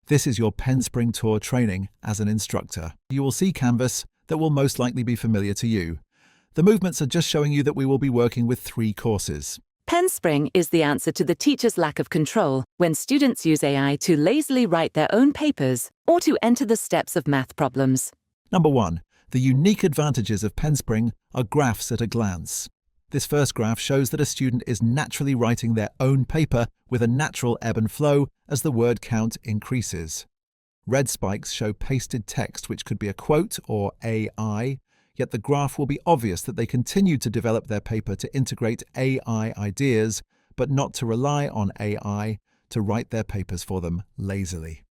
This is your Penspring tour training as an instructor. You will see canvas that will most likely be familiar to you. The movements are just showing you that we will be working with 3 courses. Penspring is the answer to the teacher's lack of control when students use AI to lazily write their own papers or to enter the steps of math problems. Number 1. The unique advantages of Penspring are graphs at a glance. This first graph shows that a student is naturally writing their own paper with a natural ebb and flow as the word count increases. Red spikes show pasted text, which could be a quote or AI, yet the graph will be obvious that they continue to develop their paper to integrate AI ideas, but not to rely on AI to write their papers for them lazily.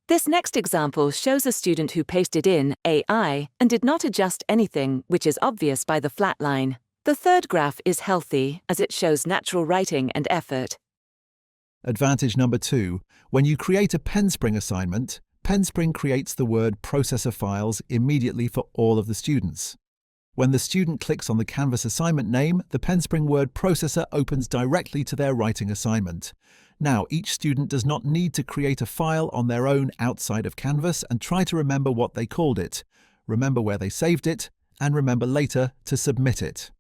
This next example shows a student who pasted in AI and did not adjust anything, which is obvious by the flat line. The third graph is healthy, as it shows natural writing and effort. Advantage number 2. When you create a Penspring assignment, Penspring creates the word processor files immediately for all of the students. When the student clicks on the Canvas assignment name, the Penspring word processor opens directly to their writing assignment. Now, each student does not need to create a file on their own outside of Canvas and try to remember what they called it, remember where they saved it, and remember later to submit it.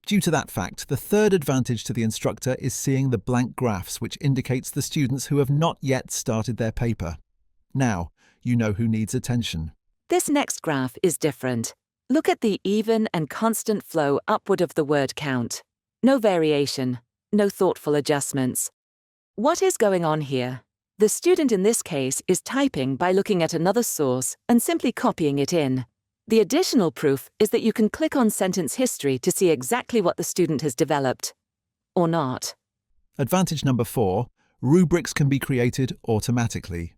Due to that fact, the third advantage to the instructor is seeing the blank graphs, which indicates the students who have not yet started their paper. Now, you know who needs attention. This next graph is different. Look at the even and constant flow upward of the word count. No variation, no thoughtful adjustments. What is going on here? The student in this case is typing by looking at another source and simply copying it in. The additional proof is that you can click on sentence history to see exactly what the student has developed. Or not. Advantage number 4. Rubrics can be created automatically.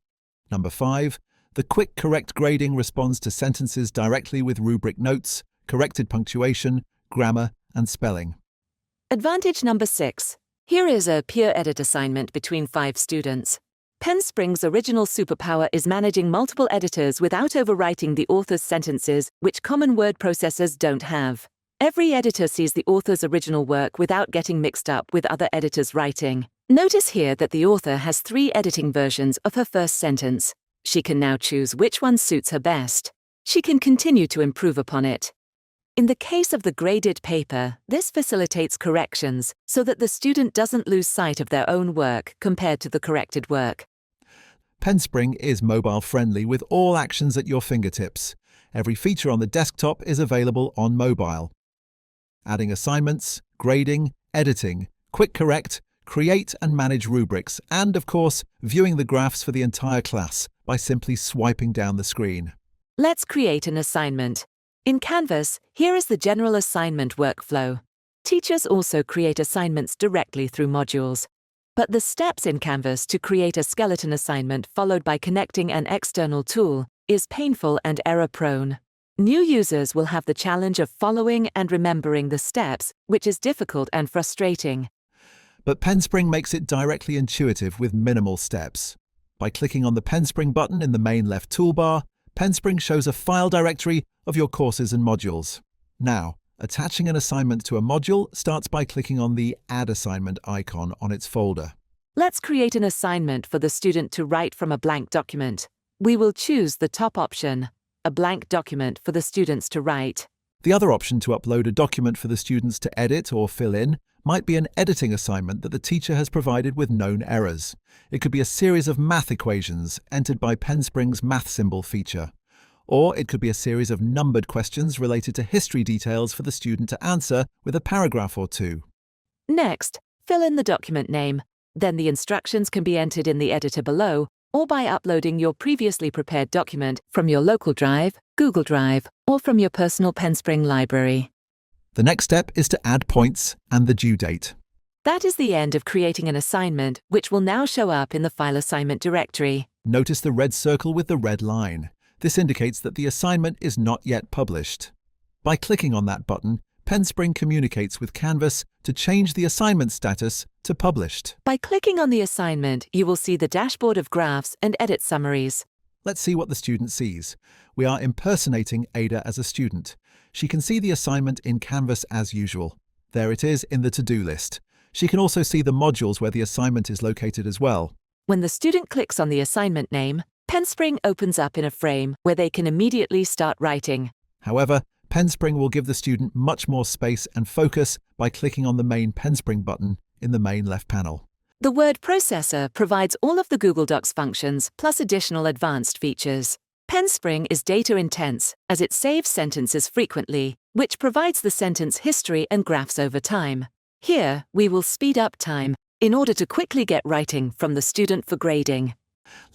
Number 5. The QuickCorrect grading responds to sentences directly with rubric notes, corrected punctuation, grammar, and spelling. Advantage number 6. Here is a peer edit assignment between 5 students. Penspring's original superpower is managing multiple editors without overwriting the author's sentences, which common word processors don't have. Every editor sees the author's original work without getting mixed up with other editors' writing. Notice here that the author has 3 editing versions of her first sentence. She can now choose which one suits her best. She can continue to improve upon it. In the case of the graded paper, this facilitates corrections so that the student doesn't lose sight of their own work compared to the corrected work. Penspring is mobile-friendly with all actions at your fingertips. Every feature on the desktop is available on mobile. Adding assignments, grading, editing, QuickCorrect, create and manage rubrics, and, of course, viewing the graphs for the entire class by simply swiping down the screen. Let's create an assignment. In Canvas, here is the general assignment workflow. Teachers also create assignments directly through modules. But the steps in Canvas to create a skeleton assignment followed by connecting an external tool is painful and error-prone. New users will have the challenge of following and remembering the steps, which is difficult and frustrating. But Penspring makes it directly intuitive with minimal steps. By clicking on the Penspring button in the main left toolbar, Penspring shows a file directory of your courses and modules. Now, attaching an assignment to a module starts by clicking on the Add Assignment icon on its folder. Let's create an assignment for the student to write from a blank document. We will choose the top option, a blank document for the students to write. The other option to upload a document for the students to edit or fill in might be an editing assignment that the teacher has provided with known errors. It could be a series of math equations entered by Penspring's math symbol feature. Or it could be a series of numbered questions related to history details for the student to answer with a paragraph or 2. Next, fill in the document name. Then the instructions can be entered in the editor below or by uploading your previously prepared document from your local drive, Google Drive, or from your personal Penspring library. The next step is to add points and the due date. That is the end of creating an assignment, which will now show up in the file assignment directory. Notice the red circle with the red line. This indicates that the assignment is not yet published. By clicking on that button, Penspring communicates with Canvas to change the assignment status to published. By clicking on the assignment, you will see the dashboard of graphs and edit summaries. Let's see what the student sees. We are impersonating Ada as a student. She can see the assignment in Canvas as usual. There it is in the to-do list. She can also see the modules where the assignment is located as well. When the student clicks on the assignment name, Penspring opens up in a frame where they can immediately start writing. However, Penspring will give the student much more space and focus by clicking on the main Penspring button in the main left panel. The word processor provides all of the Google Docs functions plus additional advanced features. Penspring is data intense as it saves sentences frequently, which provides the sentence history and graphs over time. Here, we will speed up time in order to quickly get writing from the student for grading.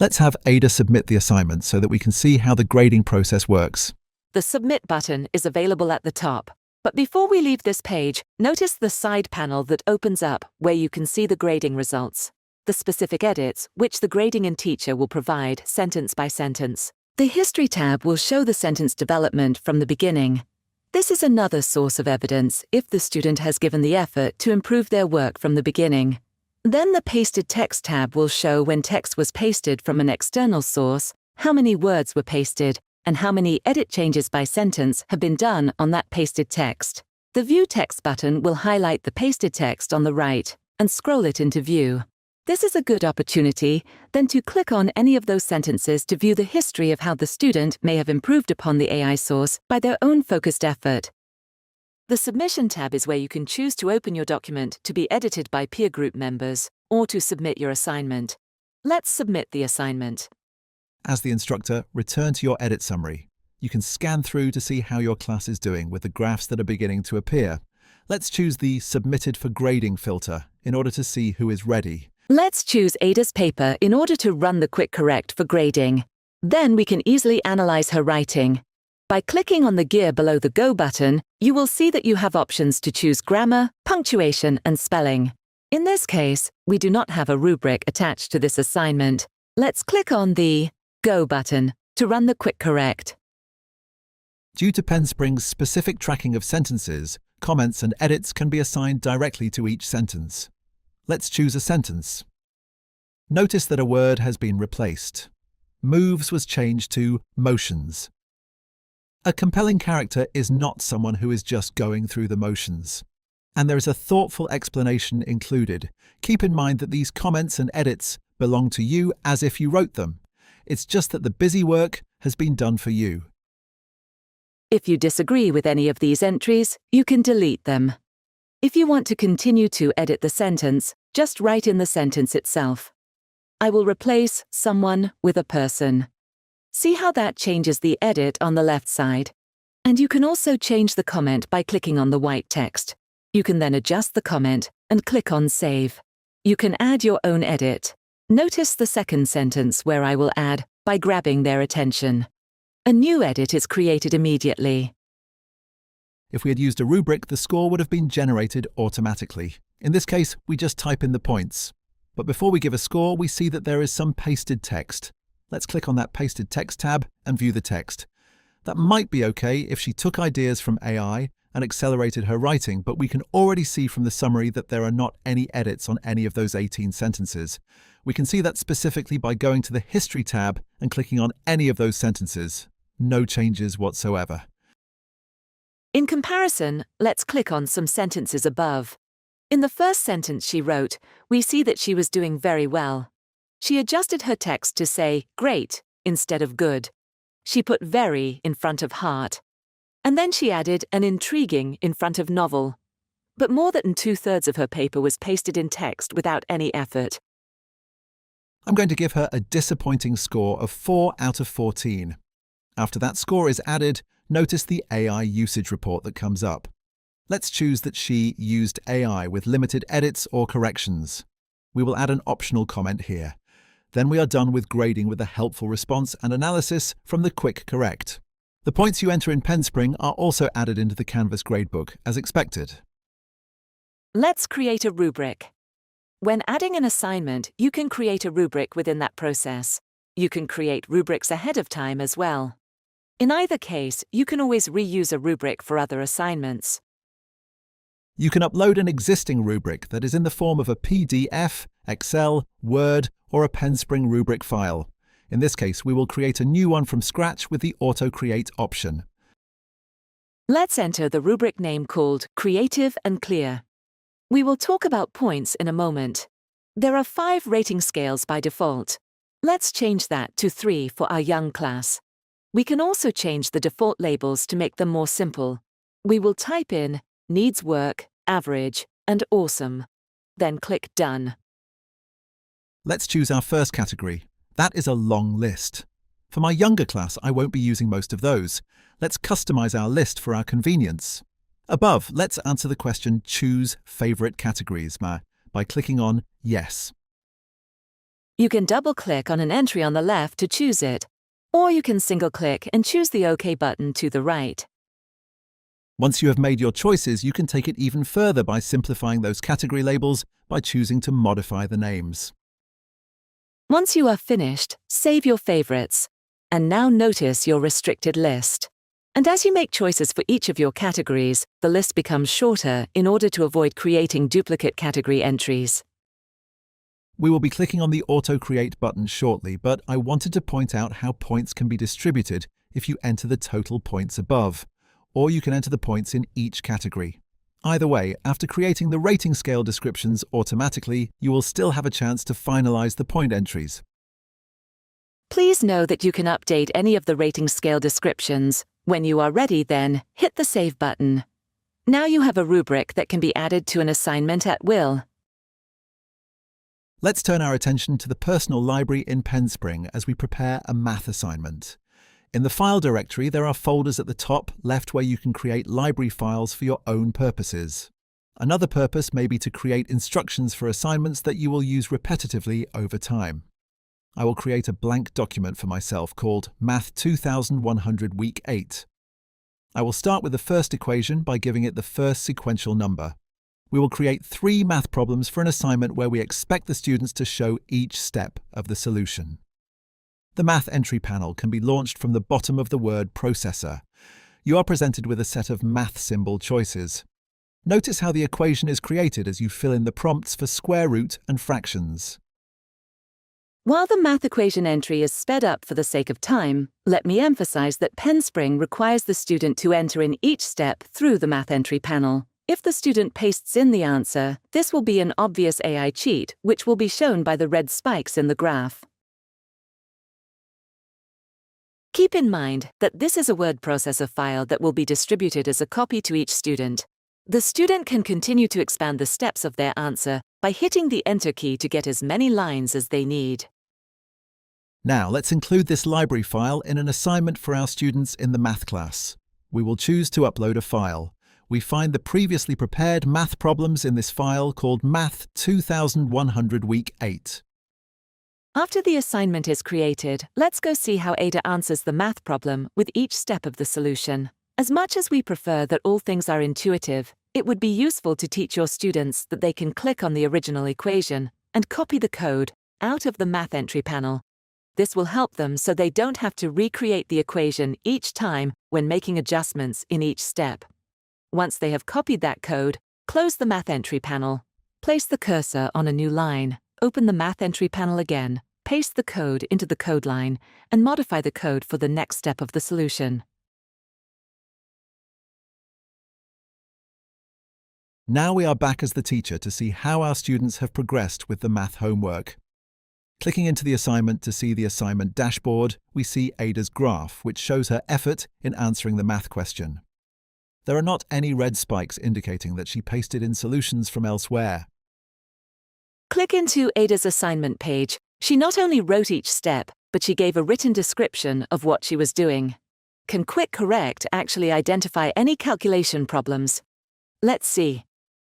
Let's have Ada submit the assignment so that we can see how the grading process works. The Submit button is available at the top. But before we leave this page, notice the side panel that opens up where you can see the grading results, the specific edits which the grading and teacher will provide sentence by sentence. The History tab will show the sentence development from the beginning. This is another source of evidence if the student has given the effort to improve their work from the beginning. Then the Pasted Text tab will show when text was pasted from an external source, how many words were pasted, and how many edit changes by sentence have been done on that pasted text. The View Text button will highlight the pasted text on the right and scroll it into view. This is a good opportunity then to click on any of those sentences to view the history of how the student may have improved upon the AI source by their own focused effort. The Submission tab is where you can choose to open your document to be edited by peer group members or to submit your assignment. Let's submit the assignment. As the instructor, return to your edit summary. You can scan through to see how your class is doing with the graphs that are beginning to appear. Let's choose the Submitted for Grading filter in order to see who is ready. Let's choose Ada's paper in order to run the QuickCorrect for grading. Then we can easily analyze her writing. By clicking on the gear below the Go button, you will see that you have options to choose grammar, punctuation, and spelling. In this case, we do not have a rubric attached to this assignment. Let's click on the Go button to run the QuickCorrect. Due to Penspring's specific tracking of sentences, comments and edits can be assigned directly to each sentence. Let's choose a sentence. Notice that a word has been replaced. Moves was changed to motions. A compelling character is not someone who is just going through the motions. And there is a thoughtful explanation included. Keep in mind that these comments and edits belong to you as if you wrote them. It's just that the busy work has been done for you. If you disagree with any of these entries, you can delete them. If you want to continue to edit the sentence, just write in the sentence itself. I will replace someone with a person. See how that changes the edit on the left side? And you can also change the comment by clicking on the white text. You can then adjust the comment and click on Save. You can add your own edit. Notice the second sentence where I will add by grabbing their attention. A new edit is created immediately. If we had used a rubric, the score would have been generated automatically. In this case, we just type in the points. But before we give a score, we see that there is some pasted text. Let's click on that Pasted Text tab and view the text. That might be okay if she took ideas from AI and accelerated her writing, but we can already see from the summary that there are not any edits on any of those 18 sentences. We can see that specifically by going to the History tab and clicking on any of those sentences. No changes whatsoever. In comparison, let's click on some sentences above. In the first sentence she wrote, we see that she was doing very well. She adjusted her text to say great instead of good. She put very in front of heart. And then she added an intriguing in front of novel. But more than 2/3 of her paper was pasted in text without any effort. I'm going to give her a disappointing score of 4 out of 14. After that score is added, notice the AI usage report that comes up. Let's choose that she used AI with limited edits or corrections. We will add an optional comment here. Then we are done with grading with a helpful response and analysis from the QuickCorrect. The points you enter in Penspring are also added into the Canvas gradebook, as expected. Let's create a rubric. When adding an assignment, you can create a rubric within that process. You can create rubrics ahead of time as well. In either case, you can always reuse a rubric for other assignments. You can upload an existing rubric that is in the form of a PDF, Excel, Word, or a Penspring rubric file. In this case, we will create a new one from scratch with the Auto Create option. Let's enter the rubric name called Creative and Clear. We will talk about points in a moment. There are 5 rating scales by default. Let's change that to 3 for our young class. We can also change the default labels to make them more simple. We will type in needs work, average, and awesome. Then click Done. Let's choose our first category. That is a long list. For my younger class, I won't be using most of those. Let's customize our list for our convenience. Above, let's answer the question Choose Favorite Categories by clicking on Yes. You can double-click on an entry on the left to choose it, or you can single-click and choose the OK button to the right. Once you have made your choices, you can take it even further by simplifying those category labels by choosing to modify the names. Once you are finished, save your favorites. And now notice your restricted list. And as you make choices for each of your categories, the list becomes shorter in order to avoid creating duplicate category entries. We will be clicking on the Auto Create button shortly, but I wanted to point out how points can be distributed if you enter the total points above, or you can enter the points in each category. Either way, after creating the rating scale descriptions automatically, you will still have a chance to finalize the point entries. Please know that you can update any of the rating scale descriptions. When you are ready, then hit the Save button. Now you have a rubric that can be added to an assignment at will. Let's turn our attention to the personal library in Penspring as we prepare a math assignment. In the file directory, there are folders at the top left where you can create library files for your own purposes. Another purpose may be to create instructions for assignments that you will use repetitively over time. I will create a blank document for myself called Math 2100 Week 8. I will start with the first equation by giving it the first sequential number. We will create 3 math problems for an assignment where we expect the students to show each step of the solution. The math entry panel can be launched from the bottom of the word processor. You are presented with a set of math symbol choices. Notice how the equation is created as you fill in the prompts for square root and fractions. While the math equation entry is sped up for the sake of time, let me emphasize that Penspring requires the student to enter in each step through the math entry panel. If the student pastes in the answer, this will be an obvious AI cheat, which will be shown by the red spikes in the graph. Keep in mind that this is a word processor file that will be distributed as a copy to each student. The student can continue to expand the steps of their answer by hitting the Enter key to get as many lines as they need. Now let's include this library file in an assignment for our students in the math class. We will choose to upload a file. We find the previously prepared math problems in this file called Math 2100 Week 8. After the assignment is created, let's go see how Ada answers the math problem with each step of the solution. As much as we prefer that all things are intuitive, it would be useful to teach your students that they can click on the original equation and copy the code out of the math entry panel. This will help them so they don't have to recreate the equation each time when making adjustments in each step. Once they have copied that code, close the math entry panel. Place the cursor on a new line, open the math entry panel again, paste the code into the code line, and modify the code for the next step of the solution. Now we are back as the teacher to see how our students have progressed with the math homework. Clicking into the assignment to see the assignment dashboard, we see Ada's graph, which shows her effort in answering the math question. There are not any red spikes indicating that she pasted in solutions from elsewhere. Click into Ada's assignment page. She not only wrote each step, but she gave a written description of what she was doing. Can QuickCorrect actually identify any calculation problems? Let's see.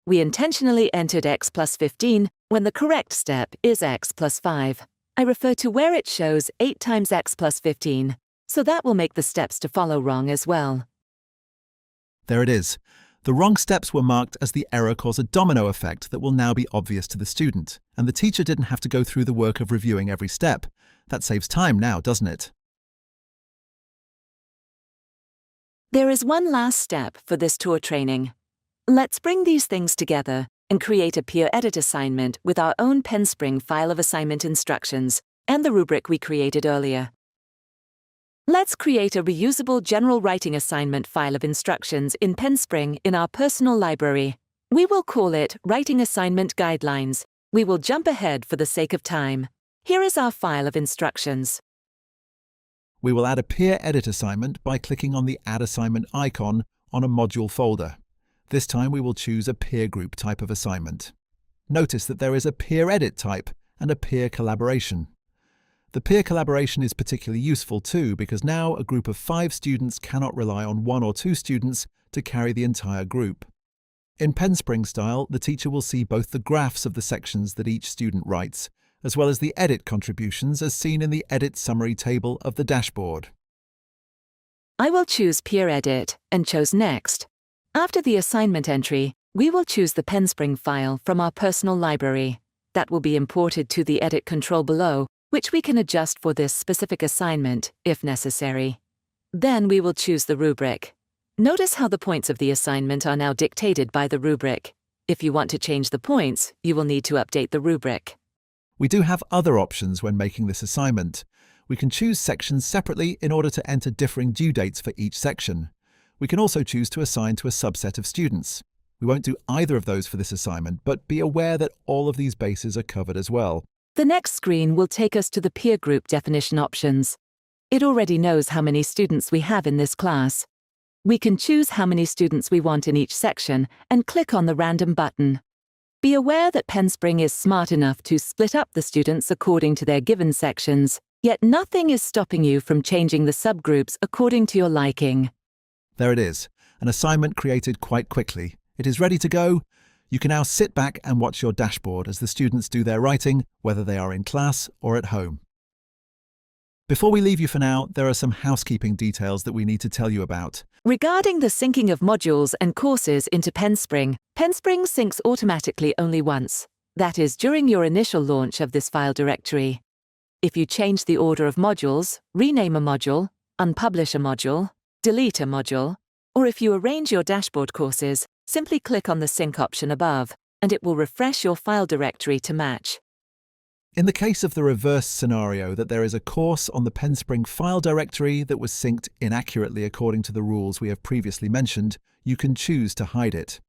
We intentionally entered x plus 15 when the correct step is x plus 5. I refer to where it shows 8 times x plus 15, so that will make the steps to follow wrong as well. There it is. The wrong steps were marked as the error caused a domino effect that will now be obvious to the student, and the teacher didn't have to go through the work of reviewing every step. That saves time now, doesn't it? There is one last step for this tour training. Let's bring these things together and create a peer edit assignment with our own Penspring file of assignment instructions and the rubric we created earlier. Let's create a reusable general writing assignment file of instructions in Penspring in our personal library. We will call it Writing Assignment Guidelines. We will jump ahead for the sake of time. Here is our file of instructions. We will add a peer edit assignment by clicking on the Add Assignment icon on a module folder. This time we will choose a peer group type of assignment. Notice that there is a peer edit type and a peer collaboration. The peer collaboration is particularly useful too because now a group of 5 students cannot rely on 1 or 2 students to carry the entire group. In Penspring style, the teacher will see both the graphs of the sections that each student writes, as well as the edit contributions as seen in the edit summary table of the dashboard. I will choose Peer Edit and chose Next. After the assignment entry, we will choose the Penspring file from our personal library. That will be imported to the edit control below, which we can adjust for this specific assignment, if necessary. Then we will choose the rubric. Notice how the points of the assignment are now dictated by the rubric. If you want to change the points, you will need to update the rubric. We do have other options when making this assignment. We can choose sections separately in order to enter differing due dates for each section. We can also choose to assign to a subset of students. We won't do either of those for this assignment, but be aware that all of these bases are covered as well. The next screen will take us to the peer group definition options. It already knows how many students we have in this class. We can choose how many students we want in each section and click on the random button. Be aware that Penspring is smart enough to split up the students according to their given sections, yet nothing is stopping you from changing the subgroups according to your liking. There it is, an assignment created quite quickly. It is ready to go. You can now sit back and watch your dashboard as the students do their writing, whether they are in class or at home. Before we leave you for now, there are some housekeeping details that we need to tell you about. Regarding the syncing of modules and courses into Penspring, Penspring syncs automatically only once. That is during your initial launch of this file directory. If you change the order of modules, rename a module, unpublish a module, delete a module, or if you arrange your dashboard courses, simply click on the sync option above, and it will refresh your file directory to match. In the case of the reverse scenario that there is a course on the Penspring file directory that was synced inaccurately according to the rules we have previously mentioned, you can choose to hide it.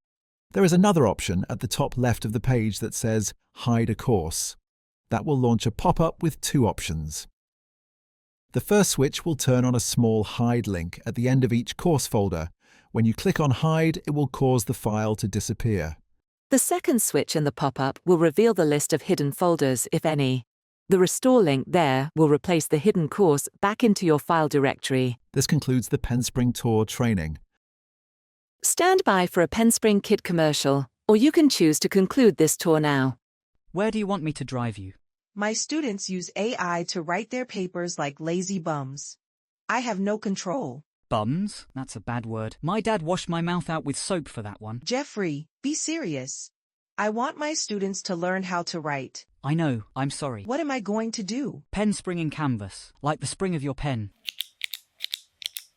There is another option at the top left of the page that says Hide a Course. That will launch a pop-up with 2 options. The first switch will turn on a small Hide link at the end of each course folder. When you click on Hide, it will cause the file to disappear. The second switch in the pop-up will reveal the list of hidden folders, if any. The Restore link there will replace the hidden course back into your file directory. This concludes the Penspring Tour training. Stand by for a Penspring Kid commercial, or you can choose to conclude this tour now. Where do you want me to drive you? My students use AI to write their papers like lazy bums. I have no control. Bums? That's a bad word. My dad washed my mouth out with soap for that one. Jeffrey, be serious. I want my students to learn how to write. I know, I'm sorry. What am I going to do? Pen spring in canvas, like the spring of your pen.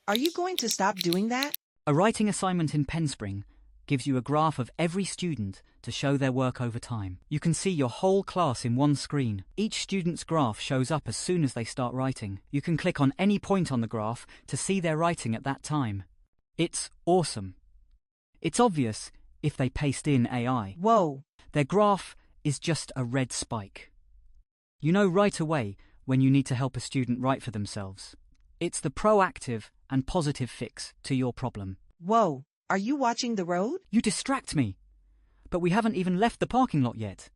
Are you going to stop doing that? A writing assignment in Penspring gives you a graph of every student to show their work over time. You can see your whole class in one screen. Each student's graph shows up as soon as they start writing. You can click on any point on the graph to see their writing at that time. It's awesome. It's obvious if they paste in AI. Whoa. Their graph is just a red spike. You know right away when you need to help a student write for themselves. It's the proactive and positive fix to your problem. Whoa. Are you watching the road? You distract me. But we haven't even left the parking lot yet.